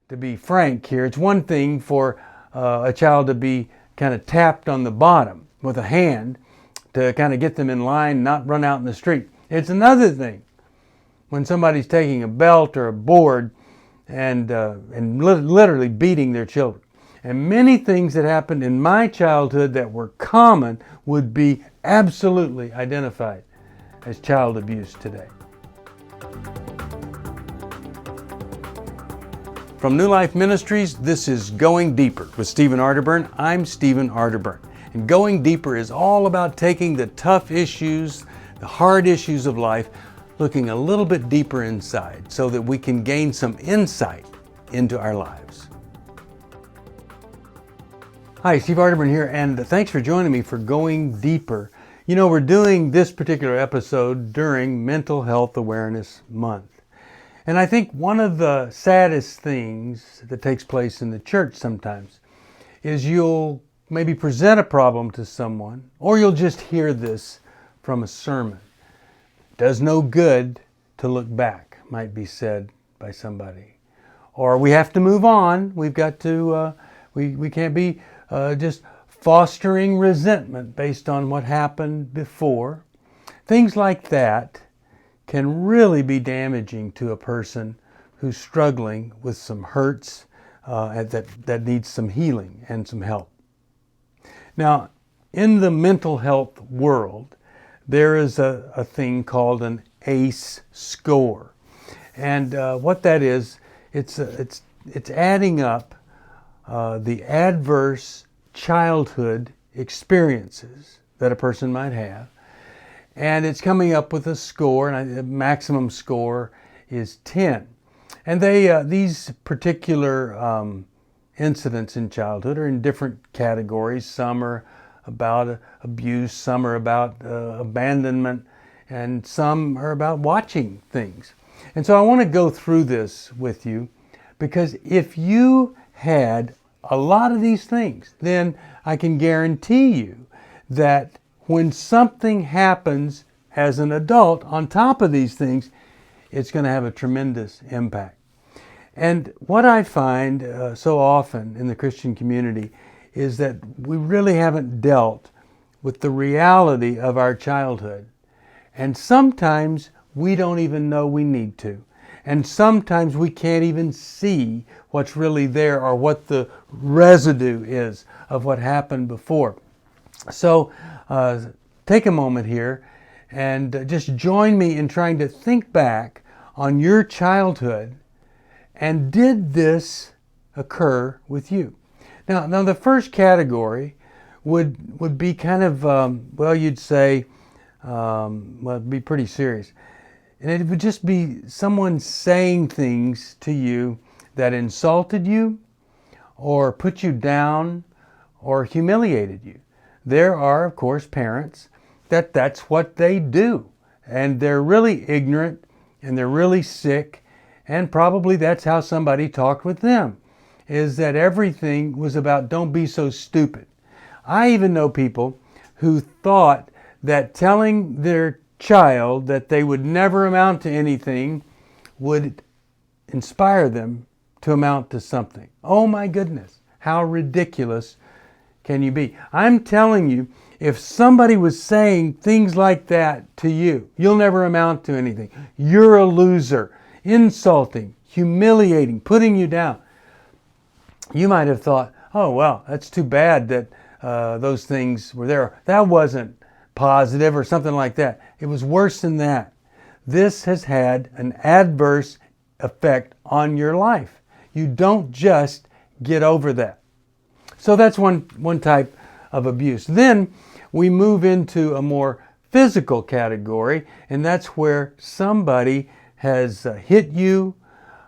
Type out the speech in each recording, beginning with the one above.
to be frank here, it's one thing for a child to be kind of tapped on the bottom with a hand to kind of get them in line, not run out in the street. It's another thing when somebody's taking a belt or a board and literally beating their children. And many things that happened in my childhood that were common would be absolutely identified as child abuse today. From New Life Ministries, this is Going Deeper with Stephen Arterburn. I'm Stephen Arterburn. And Going Deeper is all about taking the tough issues, the hard issues of life, looking a little bit deeper inside so that we can gain some insight into our lives. Hi, Steve Arterburn here, and thanks for joining me for Going Deeper. You know, we're doing this particular episode during Mental Health Awareness Month. And I think one of the saddest things that takes place in the church sometimes is you'll maybe present a problem to someone, or you'll just hear this from a sermon. Does no good to look back, might be said by somebody. Or we have to move on. We've got to, we can't be just fostering resentment based on what happened before. Things like that can really be damaging to a person who's struggling with some hurts that needs some healing and some help. Now, in the mental health world, there is a thing called an ACE score. And what that is, it's adding up the adverse childhood experiences that a person might have. And it's coming up with a score, and the maximum score is 10. And these particular incidents in childhood are in different categories. Some are about abuse, some are about abandonment, and some are about watching things. And so I want to go through this with you, because if you had a lot of these things, then I can guarantee you that when something happens as an adult on top of these things, it's going to have a tremendous impact. And what I find so often in the Christian community is that we really haven't dealt with the reality of our childhood. And sometimes we don't even know we need to. And sometimes we can't even see what's really there or what the residue is of what happened before. So take a moment here and just join me in trying to think back on your childhood, and did this occur with you? Now the first category would be kind of, you'd say, it'd be pretty serious. And it would just be someone saying things to you that insulted you or put you down or humiliated you. There are, of course, parents that's what they do. And they're really ignorant and they're really sick. And probably that's how somebody talked with them, is that everything was about don't be so stupid. I even know people who thought that telling their child that they would never amount to anything would inspire them to amount to something. Oh my goodness, how ridiculous can you be? I'm telling you, if somebody was saying things like that to you, you'll never amount to anything. You're a loser, insulting, humiliating, putting you down. You might have thought, oh, well, that's too bad that those things were there. That wasn't positive or something like that. It was worse than that. This has had an adverse effect on your life. You don't just get over that. So that's one type of abuse. Then we move into a more physical category, and that's where somebody has hit you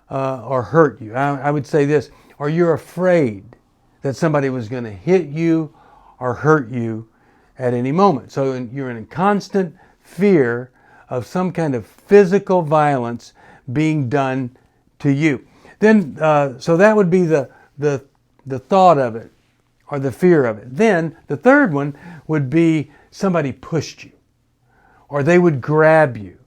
or hurt you. I would say this, or you're afraid that somebody was going to hit you or hurt you at any moment. So you're in constant fear of some kind of physical violence being done to you. Then, so that would be the thought of it, or the fear of it. Then the third one would be somebody pushed you, or they would grab you,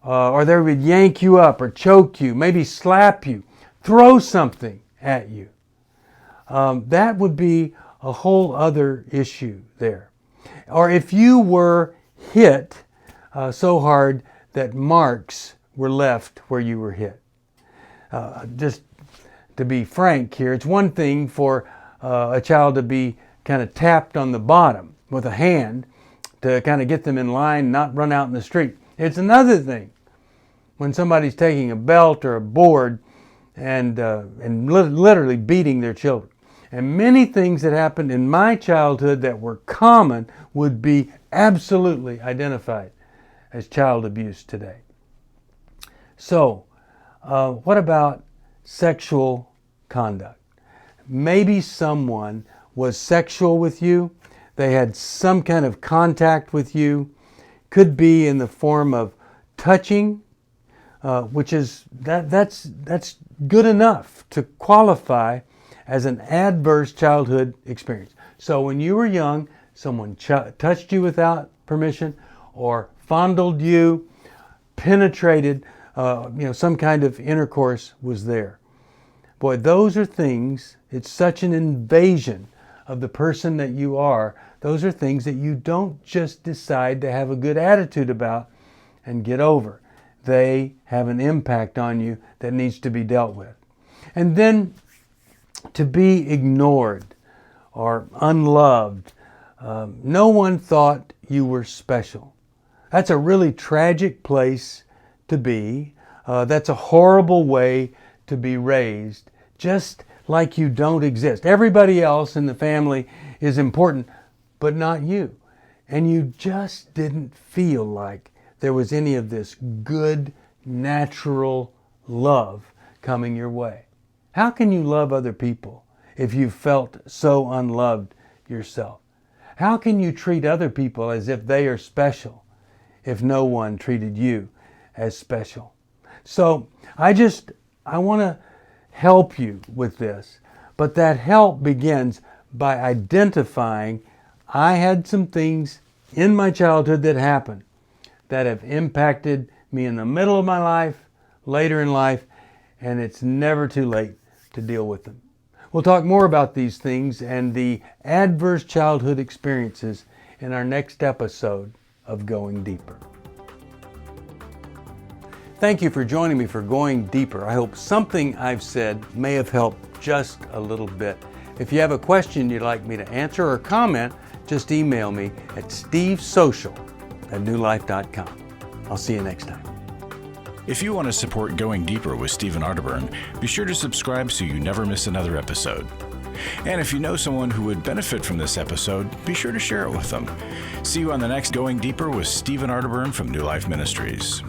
or they would yank you up or choke you, maybe slap you, throw something at you. That would be a whole other issue there. Or if you were hit so hard that marks were left where you were hit. Just to be frank here, it's one thing for a child to be kind of tapped on the bottom with a hand to kind of get them in line, not run out in the street. It's another thing when somebody's taking a belt or a board and literally beating their children. And many things that happened in my childhood that were common would be absolutely identified as child abuse today. So, what about sexual conduct? Maybe someone was sexual with you. They had some kind of contact with you. Could be in the form of touching, which is that's good enough to qualify as an adverse childhood experience. So when you were young, someone touched you without permission, or fondled you, penetrated, some kind of intercourse was there. Boy, those are things, it's such an invasion of the person that you are. Those are things that you don't just decide to have a good attitude about and get over. They have an impact on you that needs to be dealt with. And then to be ignored or unloved. No one thought you were special. That's a really tragic place to be. That's a horrible way to be raised, just like you don't exist. Everybody else in the family is important, but not you. And you just didn't feel like there was any of this good, natural love coming your way. How can you love other people if you felt so unloved yourself? How can you treat other people as if they are special if no one treated you as special? So I want to help you with this, but that help begins by identifying I had some things in my childhood that happened that have impacted me in the middle of my life, later in life, and it's never too late to deal with them. We'll talk more about these things and the adverse childhood experiences in our next episode of Going Deeper. Thank you for joining me for Going Deeper. I hope something I've said may have helped just a little bit. If you have a question you'd like me to answer or comment, just email me at stevesocial@newlife.com. I'll see you next time. If you want to support Going Deeper with Stephen Arterburn, be sure to subscribe so you never miss another episode. And if you know someone who would benefit from this episode, be sure to share it with them. See you on the next Going Deeper with Stephen Arterburn from New Life Ministries.